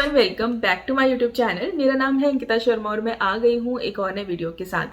Welcome back to my YouTube channel. मेरा नाम है अंकिता शर्मा और मैं आ गई हूँ एक और नए वीडियो के साथ।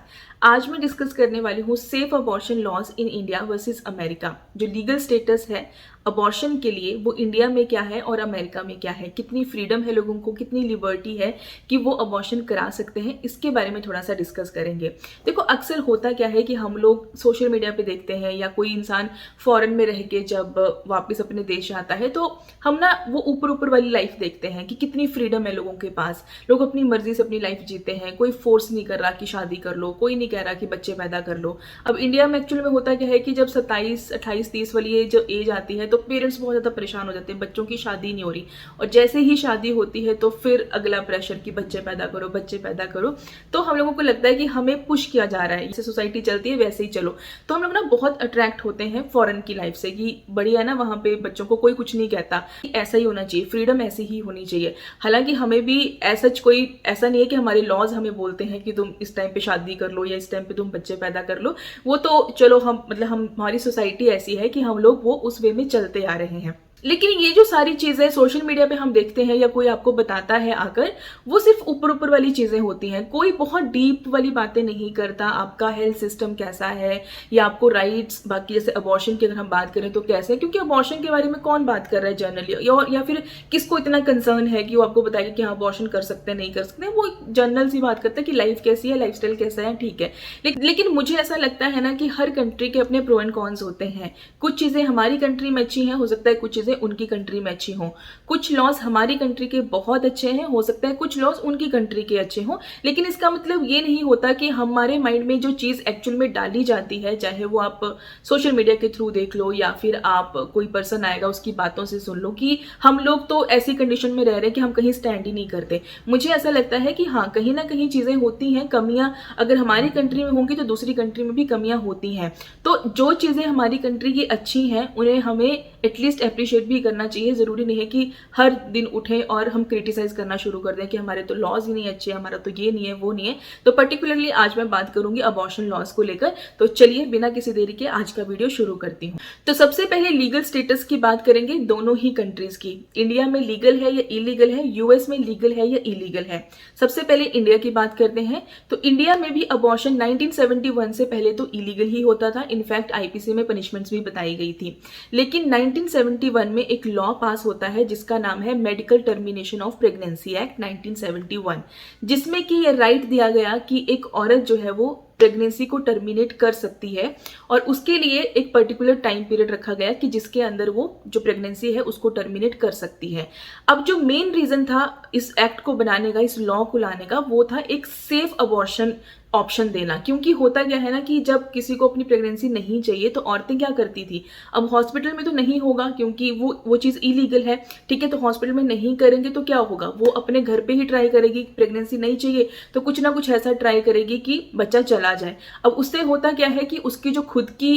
आज मैं डिस्कस करने वाली हूँ safe abortion laws in India versus America. जो लीगल स्टेटस है अबॉर्शन के लिए वो इंडिया में क्या है और अमेरिका में क्या है, कितनी फ्रीडम है लोगों को, कितनी लिबर्टी है कि वो अबॉर्शन करा सकते हैं, इसके बारे में थोड़ा सा डिस्कस करेंगे। देखो अक्सर होता क्या है कि हम लोग सोशल मीडिया पे देखते हैं या कोई इंसान फॉरेन में रह के जब वापस अपने देश आता है तो हम ना वो ऊपर ऊपर वाली लाइफ देखते हैं कि कितनी फ्रीडम है लोगों के पास, लोग अपनी मर्जी से अपनी लाइफ जीते हैं, कोई फोर्स नहीं कर रहा कि शादी कर लो, कोई नहीं कह रहा कि बच्चे पैदा कर लो। अब इंडिया में एक्चुअली में होता क्या है कि जब 27, 28, 30 वाली जो एज आती है तो पेरेंट्स बहुत ज्यादा परेशान हो जाते हैं, बच्चों की शादी नहीं हो रही, और जैसे ही शादी होती है तो फिर अगला प्रेशर कि बच्चे पैदा करो, बच्चे पैदा करो। तो हम लोगों को लगता है कि हमें पुश किया जा रहा है, जैसे सोसाइटी चलती है वैसे ही चलो। तो हम लोग ना बहुत अट्रैक्ट होते हैं फॉरेन की लाइफ से कि बढ़िया है ना, वहां पे बच्चों को कोई कुछ नहीं कहता, ऐसा ही होना चाहिए, फ्रीडम ऐसी ही होनी चाहिए। हालांकि हमें भी ऐसा नहीं है कि हमारे लॉज हमें बोलते हैं कि तुम इस टाइम पे शादी कर लो या इस टाइम पे तुम बच्चे पैदा कर लो। वो तो चलो हमारी सोसाइटी ऐसी है कि हम लोग वो उस वे में चलते आ रहे हैं। लेकिन ये जो सारी चीजें सोशल मीडिया पे हम देखते हैं या कोई आपको बताता है आकर, वो सिर्फ ऊपर ऊपर वाली चीजें होती हैं, कोई बहुत डीप वाली बातें नहीं करता। आपका हेल्थ सिस्टम कैसा है या आपको राइट्स, बाकी जैसे अबॉर्शन की अगर हम बात करें तो कैसे, क्योंकि अबॉर्शन के बारे में कौन बात कर रहा है जनरली, या फिर किसको इतना कंसर्न है कि वो आपको बताएगा कि हाँ अबॉर्शन कर सकते हैं नहीं कर सकते हैं। वो जनरल सी बात करता है कि लाइफ कैसी है, लाइफ स्टाइल कैसा है, ठीक है। लेकिन मुझे ऐसा लगता है ना कि हर कंट्री के अपने प्रो एंड कॉन्स होते हैं। कुछ चीजें हमारी कंट्री में अच्छी हैं, हो सकता है कुछ चीजें उनकी कंट्री में अच्छी हों। कुछ लॉज हमारी कंट्री के बहुत अच्छे हैं, हो सकता है कुछ लॉज उनकी कंट्री के अच्छे हों। लेकिन इसका मतलब ये नहीं होता कि हमारे माइंड में जो चीज एक्चुअल में डाली जाती है, चाहे वो आप सोशल मीडिया के थ्रू देख लो या फिर आप कोई पर्सन आएगा उसकी बातों से सुन लो, कि हम लोग तो ऐसी कंडीशन में रह रहे हैं कि हम कहीं स्टैंड ही नहीं करते। मुझे ऐसा लगता है कि हाँ, कहीं ना कहीं चीजें होती हैं, कमियां अगर हमारी कंट्री में होंगी तो दूसरी कंट्री में भी कमियां होती हैं। तो जो चीजें हमारी कंट्री की अच्छी हैं उन्हें हमें एटलीस्ट अप्रिशिएट भी करना चाहिए। जरूरी नहीं है कि हर दिन उठे और हम क्रिटिसाइज करना शुरू कर दें कि हमारे तो लॉज ही नहीं अच्छे, हमारा तो ये नहीं है वो नहीं है। तो पर्टिकुलरली आज मैं बात करूंगी अबॉर्शन लॉज को लेकर। तो चलिए बिना किसी देरी के आज का वीडियो शुरू करती हूँ। तो सबसे पहले लीगल स्टेटस की बात करेंगे दोनों ही कंट्रीज की। इंडिया में लीगल है या इलीगल है, यूएस में लीगल है या इलीगल है। सबसे पहले इंडिया की बात करते हैं। तो इंडिया में भी अबॉर्शन 1971 से पहले तो इलीगल ही होता था। इनफैक्ट आईपीसी में पनिशमेंट्स भी बताई गई थी। लेकिन 1971 में एक लॉ पास होता है जिसका नाम है medical termination of pregnancy act 1971, जिसमें कि ये राइट दिया गया कि एक औरत जो है वो प्रेगनेंसी को टर्मिनेट कर सकती है, और उसके लिए एक पर्टिकुलर टाइम पीरियड रखा गया कि जिसके अंदर वो जो प्रेगनेंसी है उसको टर्मिनेट कर सकती है। अब जो मेन रीजन था इस एक्ट को बनाने का, इस लॉ को लाने का, वो था एक सेफ अबॉर्शन ऑप्शन देना। क्योंकि होता क्या है ना कि जब किसी को अपनी प्रेगनेंसी नहीं चाहिए तो औरतें क्या करती थी, अब हॉस्पिटल में तो नहीं होगा क्योंकि वो चीज इलीगल है, ठीक है। तो हॉस्पिटल में नहीं करेंगे तो क्या होगा, वो अपने घर पे ही ट्राई करेगी। प्रेगनेंसी नहीं चाहिए तो कुछ ना कुछ ऐसा ट्राई करेगी कि बच्चा चला जाए। अब उससे होता क्या है कि उसकी जो खुद की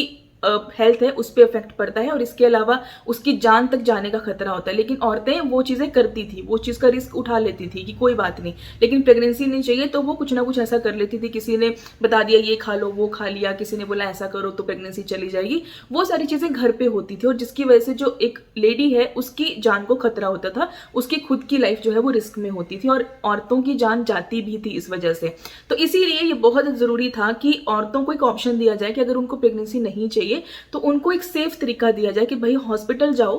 हेल्थ है उस पर इफेक्ट पड़ता है और इसके अलावा उसकी जान तक जाने का खतरा होता है। लेकिन औरतें वो चीजें करती थी, वो चीज का रिस्क उठा लेती थी कि कोई बात नहीं, लेकिन प्रेगनेंसी नहीं चाहिए तो वो कुछ ना कुछ ऐसा कर लेती थी। किसी ने बता दिया ये खा लो, वो खा लिया, किसी ने बोला ऐसा करो तो प्रेगनेंसी चली जाएगी। वो सारी चीजें घर पे होती थी और जिसकी वजह से जो एक लेडी है उसकी जान को खतरा होता था, उसकी खुद की लाइफ जो है वो रिस्क में होती थी और औरतों की जान जाती भी थी इस वजह से। तो इसीलिए ये बहुत जरूरी था कि औरतों को एक ऑप्शन दिया जाए कि अगर उनको प्रेगनेंसी नहीं चाहिए तो उनको एक सेफ तरीका दिया जाए कि भाई हॉस्पिटल जाओ।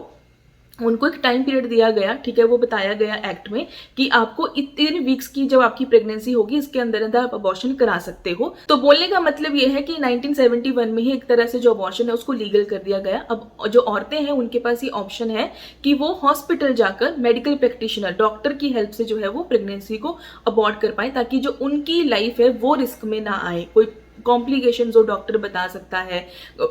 उनको एक टाइम पीरियड दिया गया, ठीक है, वो बताया गया एक्ट में कि आपको इतने वीक्स की जब आपकी प्रेगनेंसी होगी इसके अंदर अंदर आप अबॉर्शन करा सकते हो। तो बोलने का मतलब ये है कि 1971 में ही एक तरह से जो अबॉर्शन है उसको लीगल कर दिया गया। अब जो औरतें हैं उनके पास ये ऑप्शन है कि वो हॉस्पिटल जाकर मेडिकल प्रैक्टिशनर, डॉक्टर की हेल्प से जो है वो प्रेगनेंसी को अबॉर्ट कर पाए, ताकि जो उनकी लाइफ है वो रिस्क में ना आए। कोई कॉम्प्लिकेशन जो डॉक्टर बता सकता है,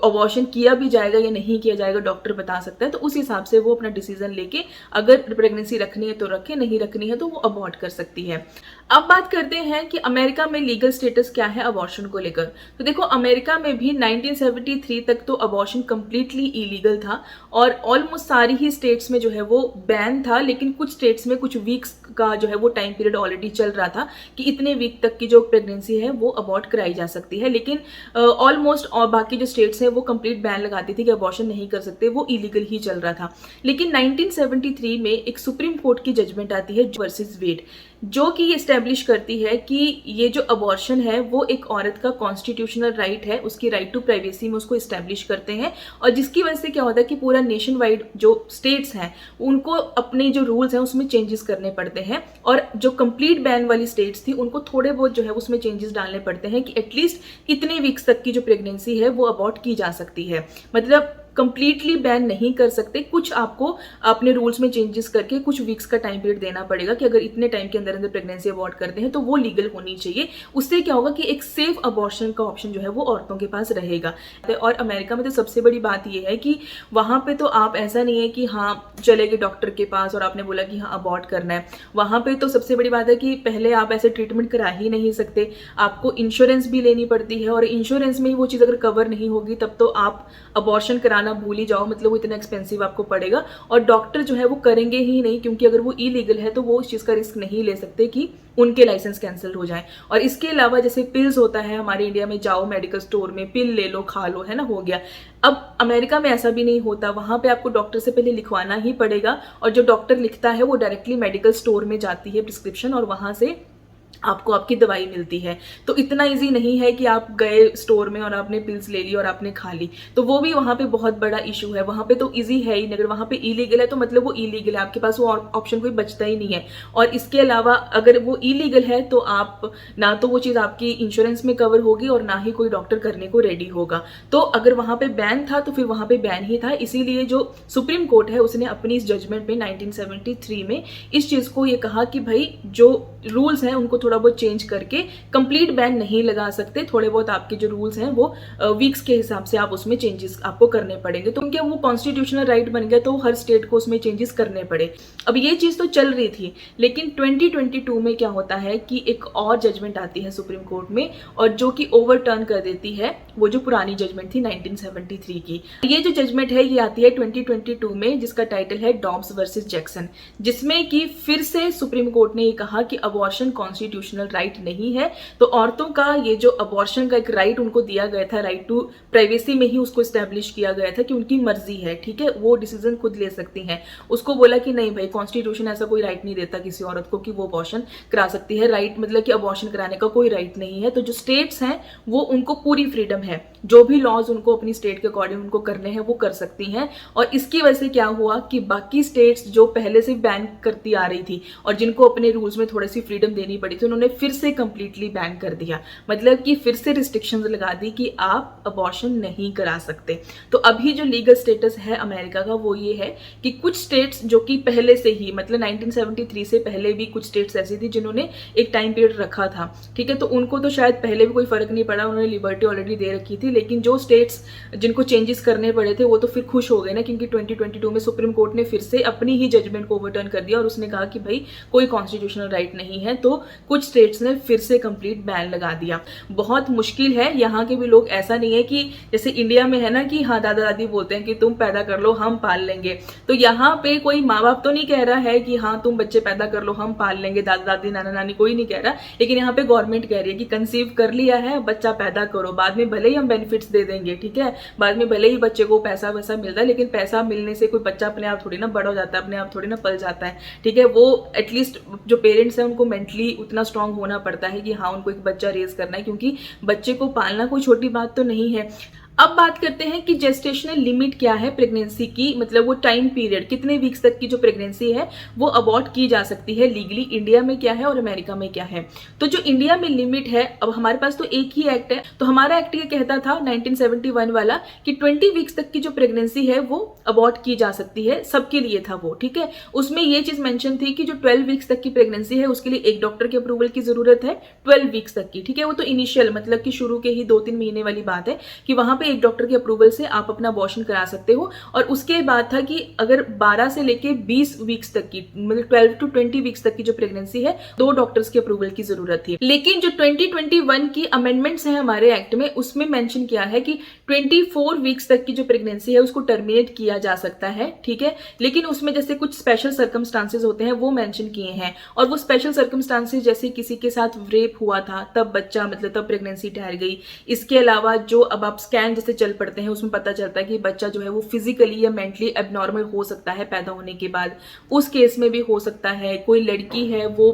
अबॉर्शन किया भी जाएगा या नहीं किया जाएगा डॉक्टर बता सकता है। तो उस हिसाब से वो अपना डिसीजन लेके अगर प्रेगनेंसी रखनी है तो रखे, नहीं रखनी है तो वो अबॉर्ट कर सकती है। अब बात करते हैं कि अमेरिका में लीगल स्टेटस क्या है अबॉर्शन को लेकर। तो देखो, अमेरिका में भी 1973 तक तो अबॉर्शन कंप्लीटली इलीगल था और ऑलमोस्ट सारी ही स्टेट्स में जो है वो बैन था, लेकिन कुछ स्टेट्स में कुछ वीक्स का जो है वो टाइम पीरियड ऑलरेडी चल रहा था कि इतने वीक तक की जो प्रेगनेंसी है वो अबॉर्ट कराई जा सकती है। लेकिन ऑलमोस्ट और बाकी जो स्टेट्स हैं वो कंप्लीट बैन लगाती थी कि अबॉर्शन नहीं कर सकते, वो इलीगल ही चल रहा था। लेकिन 1973 में एक सुप्रीम कोर्ट की जजमेंट आती है वर्सेस वेड, जो कि ये स्टैब्लिश करती है कि ये जो अबॉर्शन है वो एक औरत का कॉन्स्टिट्यूशनल राइट है, उसकी राइट टू प्राइवेसी में उसको स्टैब्लिश करते हैं। और जिसकी वजह से क्या होता है कि पूरा नेशन वाइड जो स्टेट्स हैं उनको अपने जो रूल्स हैं उसमें चेंजेस करने पड़ते हैं, और जो कंप्लीट बैन वाली स्टेट्स थी उनको थोड़े बहुत जो है उसमें चेंजेस डालने पड़ते हैं कि एटलीस्ट इतने वीक्स तक की जो प्रेगनेंसी है वो अबॉर्ट की जा सकती है। मतलब कंप्लीटली बैन नहीं कर सकते, कुछ आपको अपने रूल्स में चेंजेस करके कुछ वीक्स का टाइम पीरियड देना पड़ेगा कि अगर इतने टाइम के अंदर अंदर प्रेगनेंसी अबॉर्ट करते हैं तो वो लीगल होनी चाहिए। उससे क्या होगा कि एक सेफ अबॉर्शन का ऑप्शन जो है वो औरतों के पास रहेगा। और अमेरिका में तो सबसे बड़ी बात यह है कि वहां पे तो आप ऐसा नहीं है कि हाँ चले गए डॉक्टर के पास और आपने बोला कि हाँ अबॉर्ट करना है। वहां पे तो सबसे बड़ी बात है कि पहले आप ऐसे ट्रीटमेंट करा ही नहीं सकते, आपको इंश्योरेंस भी लेनी पड़ती है, और इंश्योरेंस में ही वो चीज़ अगर कवर नहीं होगी तब तो आप अबॉर्शन कराना भूल ही जाओ, मतलब वो इतना एक्सपेंसिव आपको पड़ेगा। और डॉक्टर जो है वो करेंगे ही नहीं, क्योंकि अगर वो इलीगल है तो वो उस चीज़ का रिस्क नहीं ले सकते कि उनके लाइसेंस कैंसिल हो जाए। और इसके अलावा जैसे पिल्स होता है हमारे इंडिया में, जाओ मेडिकल स्टोर में पिल ले लो खा लो, है ना, हो गया। अब अमेरिका में ऐसा भी नहीं होता, वहां पे आपको डॉक्टर से पहले लिखवाना ही पड़ेगा, और जो डॉक्टर लिखता है वो डायरेक्टली मेडिकल स्टोर में जाती है प्रिस्क्रिप्शन, और वहां से आपको आपकी दवाई मिलती है। तो इतना इजी नहीं है कि आप गए स्टोर में और आपने पिल्स ले ली और आपने खा ली, तो वो भी वहां पे बहुत बड़ा इशू है। वहां पे तो इजी है ही, अगर वहां पे इलीगल है तो मतलब वो इलीगल है, आपके पास वो ऑप्शन कोई बचता ही नहीं है। और इसके अलावा अगर वो इलीगल है तो आप ना तो वो चीज़ आपकी इंश्योरेंस में कवर होगी और ना ही कोई डॉक्टर करने को रेडी होगा। तो अगर वहां पे बैन था तो फिर वहां पे बैन ही था। इसीलिए जो सुप्रीम कोर्ट है उसने अपनी इस जजमेंट में 1973 में इस चीज़ को ये कहा कि भाई जो रूल्स हैं उनको थोड़ा बहुत चेंज करके कंप्लीट बैन नहीं लगा सकते, थोड़े बहुत आपके जो रूल्स हैं वो वीक्स के हिसाब से आप उसमें चेंजेस आपको करने पड़ेंगे। तो क्या वो कॉन्स्टिट्यूशनल राइट बन गया तो हर स्टेट को उसमें चेंजेस करने पड़े। अब ये चीज तो चल रही थी, लेकिन 2022 में क्या होता है कि एक और जजमेंट आती है सुप्रीम कोर्ट में, और जो कि ओवरटर्न कर देती है वो जो पुरानी जजमेंट थी 1973 की। ये जो जजमेंट है ये आती है 2022 में, जिसका टाइटल है डॉब्स वर्सेस जैक्सन, जिसमें कि फिर से सुप्रीम कोर्ट ने ये कहा कि अबॉर्शन कॉन्स्टिट्यूशनल राइट नहीं है। तो औरतों का ये जो अबॉर्शन का एक राइट उनको दिया गया था, राइट टू प्राइवेसी में ही उसको स्टैब्लिश किया गया था कि उनकी मर्जी है, ठीक है, वो डिसीजन खुद ले सकती हैं। उसको बोला कि नहीं भाई, कॉन्स्टिट्यूशन ऐसा कोई राइट नहीं देता किसी औरत को कि वो अबॉर्शन करा सकती है। राइट मतलब कि अबॉर्शन कराने का कोई राइट नहीं है। तो जो स्टेट्स हैं वो उनको पूरी फ्रीडम है, जो भी लॉज उनको अपनी स्टेट के अकॉर्डिंग उनको करने हैं वो कर सकती हैं। और इसकी वजह से क्या हुआ कि बाकी स्टेट्स जो पहले से बैन करती आ रही थी और जिनको अपने रूल्स में थोड़ी सी फ्रीडम देनी पड़ी थी, उन्होंने फिर से कंप्लीटली बैन कर दिया। मतलब कि फिर से रिस्ट्रिक्शंस लगा दी कि आप अबॉर्शन नहीं करा सकते। तो अभी जो लीगल स्टेटस है अमेरिका का वो ये है कि कुछ स्टेट्स जो कि पहले से ही, मतलब 1973 से पहले भी कुछ स्टेट्स ऐसी थी जिन्होंने एक टाइम पीरियड रखा था, ठीक है, तो उनको तो शायद पहले भी कोई फर्क नहीं पड़ा, उन्होंने लिबर्टी ऑलरेडी दे रखी थी। लेकिन जो स्टेट्स जिनको चेंजेस करने पड़े थे वो तो फिर खुश हो गए ना, क्योंकि 2022 में सुप्रीम कोर्ट ने फिर से अपनी ही जजमेंट को ओवरटर्न कर दिया और उसने कहा कि भाई कोई कॉन्स्टिट्यूशनल राइट नहीं है। तो कुछ स्टेट्स ने फिर से कंप्लीट बैन लगा दिया। बहुत मुश्किल है, यहाँ के भी लोग, ऐसा नहीं है कि जैसे इंडिया में है ना कि हाँ दादा दादी बोलते हैं कि तुम पैदा कर लो हम पाल लेंगे, तो यहाँ पे कोई माँ बाप तो नहीं कह रहा है कि हाँ तुम बच्चे पैदा कर लो हम पाल लेंगे, दादा दादी नाना नानी कोई नहीं कह रहा। लेकिन यहाँ पे गवर्नमेंट कह रही है कि कंसीव कर लिया है बच्चा पैदा करो, बाद में भले ही हम बेनिफिट्स दे देंगे, ठीक है, बाद में भले ही बच्चे को पैसा वैसा मिलता है, लेकिन पैसा मिलने से कोई बच्चा अपने आप थोड़ी ना बड़ा हो जाता है, अपने आप थोड़ी ना पल जाता है, ठीक है। वो एटलीस्ट जो पेरेंट्स हैं उनको मेंटली उतना स्ट्रांग होना पड़ता है कि हाँ उनको एक बच्चा रेज करना है, क्योंकि बच्चे को पालना कोई छोटी बात तो नहीं है। अब बात करते हैं कि जेस्टेशनल लिमिट क्या है प्रेगनेंसी की, मतलब वो टाइम पीरियड कितने वीक्स तक की जो प्रेगनेंसी है वो अबॉर्ट की जा सकती है लीगली, इंडिया में क्या है और अमेरिका में क्या है। तो जो इंडिया में लिमिट है, अब हमारे पास तो एक ही एक्ट है, तो हमारा एक्ट ये कहता था 1971 वाला कि 20 वीक्स तक की जो प्रेगनेंसी है वो अबॉर्ट की जा सकती है, सबके लिए था वो, ठीक है। उसमें ये चीज मेंशन थी कि जो 12 वीक्स तक की प्रेगनेंसी है उसके लिए एक डॉक्टर के अप्रूवल की जरूरत है 12 वीक्स तक की, ठीक है। वो तो इनिशियल मतलब कि शुरू के ही 2-3 महीने वाली बात है कि वहां पे पे एक डॉक्टर के अप्रूवल से आप अपना अबॉर्शन करा सकते हो। और उसके बाद था कि अगर 12 से लेके 20 वीक्स तक की, मतलब 12 to 20 वीक्स तक की जो प्रेगनेंसी है, 2 डॉक्टर्स के अप्रूवल की जरूरत थी। लेकिन जो 2021 की अमेंडमेंट्स हैं हमारे एक्ट में, उसमें मेंशन किया है कि 24 वीक्स तक की जो प्रेगनेंसी है उसको टर्मिनेट किया जा सकता है, ठीक है। लेकिन उसमें जैसे कुछ स्पेशल सर्कमस्टांसेस होते हैं वो मेंशन किए हैं, और वो स्पेशल सर्कमस्टांसेस जैसे किसी के साथ रेप हुआ था तब बच्चा, मतलब तब प्रेगनेंसी ठहर गई। इसके अलावा जो अब आप स्कैन जैसे चल पड़ते हैं उसमें पता चलता है कि बच्चा जो है वो फिजिकली या मेंटली एबनॉर्मल हो सकता है पैदा होने के बाद, उस केस में भी हो सकता है। कोई लड़की है वो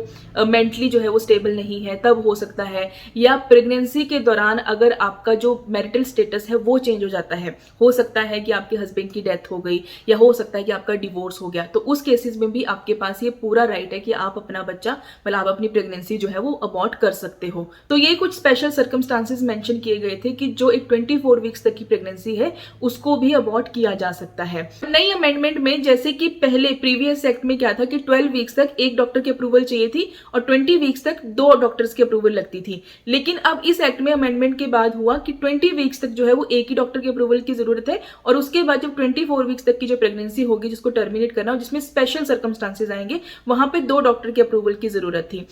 मेंटली जो है वो स्टेबल नहीं है, तब हो सकता है। या प्रेगनेंसी के दौरान अगर आपका जो मैरिटल स्टेटस है वो चेंज हो जाता है, हो सकता है कि आपके हस्बैंड की डेथ हो गई, या हो सकता है कि आपका डिवोर्स हो गया, तो उस केसेस में भी आपके पास ये पूरा राइट है कि आप अपना बच्चा, मतलब आप अपनी प्रेगनेंसी जो है वो अबॉर्ट कर सकते हो। तो ये कुछ स्पेशल सर्कमस्टांसेस मेंशन किए गए थे कि जो एक 24 वीक्स तक की प्रेगनेंसी है उसको भी अबॉर्ट किया जा सकता है। नई अमेंडमेंट में जैसे कि पहले प्रीवियस एक्ट में क्या था कि 12 वीक्स तक एक डॉक्टर की अप्रूवल चाहिए थी और 20 वीक्स तक 2 डॉक्टर्स की अप्रूवल लगती थी। लेकिन अब इस एक्ट में अमेंडमेंट के बाद हुआ कि 20 वीक्स तक जो है वो एक ही डॉक्टर की अप्रूवल की जरूरत है, और उसके बाद जब 24 वीक्स तक की जो प्रेगनेंसी होगी जिसको टर्मिनेट करना हो, जिसमें स्पेशल सर्कमस्टांसेस आएंगे, वहां पे 2 डॉक्टर की अप्रूवल की जरूरत थी।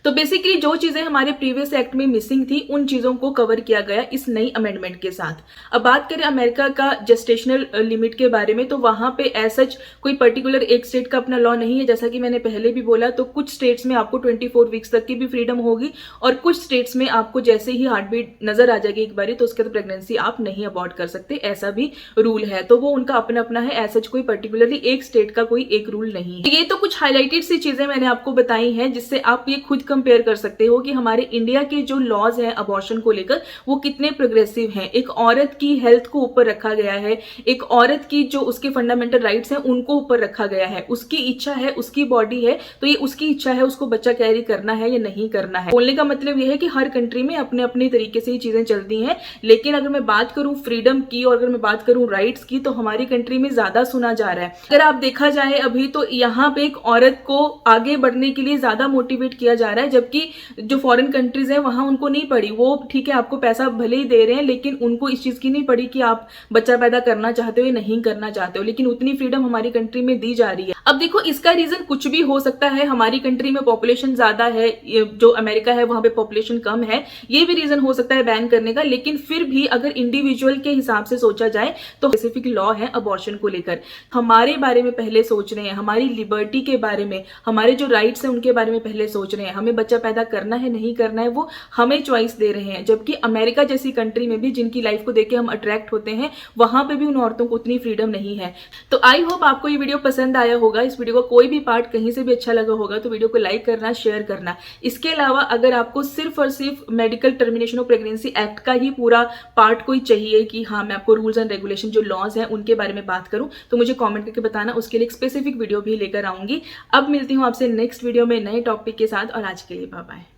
तो बेसिकली जो चीजें हमारे प्रीवियस एक्ट में मिसिंग थी उन चीजों को कवर किया गया इस नई अमेंडमेंट के साथ। अब बात करें अमेरिका का जेस्टेशनल लिमिट के बारे में, तो वहां पे ऐसा कोई पर्टिकुलर एक स्टेट का अपना लॉ नहीं है। जैसा कि मैंने पहले भी बोला, तो कुछ स्टेट्स में आपको 24 वीक्स तक की भी फ्रीडम होगी, और कुछ स्टेट्स में आपको जैसे ही हार्ट बीट नजर आ जाएगी एक बारी तो उसके बाद प्रेगनेंसी आप नहीं अबॉर्ट कर सकते, ऐसा भी रूल है। तो वो उनका अपना अपना है, ऐसा कोई पर्टिकुलरली एक स्टेट का कोई एक रूल नहीं है। ये तो कुछ हाईलाइटेड सी चीजें मैंने आपको बताई हैं जिससे आप ये खुद कंपेयर कर सकते हो कि हमारे इंडिया के जो लॉज हैं अबॉर्शन को लेकर वो कितने प्रोग्रेसिव हैं। एक औरत की हेल्थ को ऊपर रखा गया है, एक औरत की जो उसके फंडामेंटल राइट्स हैं उनको ऊपर रखा गया है। उसकी इच्छा है, उसकी बॉडी है, तो ये उसकी इच्छा है उसको बच्चा कैरी करना है या नहीं करना है। बोलने का मतलब ये है कि हर कंट्री में अपने अपने तरीके से ये चीजें चलती हैं। लेकिन अगर मैं बात करूं फ्रीडम की और अगर मैं बात करूं राइट्स की, तो हमारी कंट्री में ज्यादा सुना जा रहा है। अगर आप देखा जाए अभी तो यहाँ पे एक औरत को आगे बढ़ने के लिए ज्यादा मोटिवेट किया जा रहा है, जबकि जो फॉरेन कंट्रीज है वहां उनको नहीं पड़ी। वो ठीक है आपको पैसा भले ही दे रहे हैं, लेकिन उनको इस चीज की नहीं पड़ी कि आप बच्चा पैदा करना चाहते हो या नहीं करना चाहते हो। लेकिन उतनी फ्रीडम हमारी कंट्री में दी जा रही है। अब देखो इसका रीजन कुछ भी हो सकता है। हमारी कंट्री में पॉपुलेशन ज्यादा है, जो अमेरिका है वहां पे पॉपुलेशन कम है, ये भी रीजन हो सकता है बैन करने का। लेकिन फिर भी अगर इंडिविजुअल के हिसाब से सोचा जाए तो स्पेसिफिक लॉ है अबॉर्शन को लेकर। हमारे बारे में पहले सोच रहे हैं, हमारी लिबर्टी के बारे में, हमारे जो राइट्स हैं उनके बारे में पहले सोच रहे हैं। हमें बच्चा पैदा करना है नहीं करना है वो हमें चॉइस दे रहे हैं। जबकि अमेरिका जैसी कंट्री में भी जिनकी लाइफ को देख के हम अट्रैक्ट होते हैं, वहां पे भी उन औरतों को उतनी फ्रीडम नहीं है। तो आई होप आपको ये वीडियो पसंद आया होगा। इस वीडियो का कोई भी पार्ट कहीं से भी अच्छा लगा होगा तो वीडियो को लाइक करना, शेयर करना। इसके अलावा अगर आपको सिर्फ और सिर्फ medical termination of pregnancy act का ही पूरा पार्ट कोई चाहिए कि हाँ मैं आपको रूल्स एंड रेगुलेशन जो लॉज हैं उनके बारे में बात करूं, तो मुझे कमेंट करके बताना। उसके लिए एक स्पेसिफिक वीडियो भी लेकर आऊंगी। अब मिलती हूं आपसे नेक्स्ट वीडियो में नए टॉपिक के साथ, और आज के लिए बाय बाय।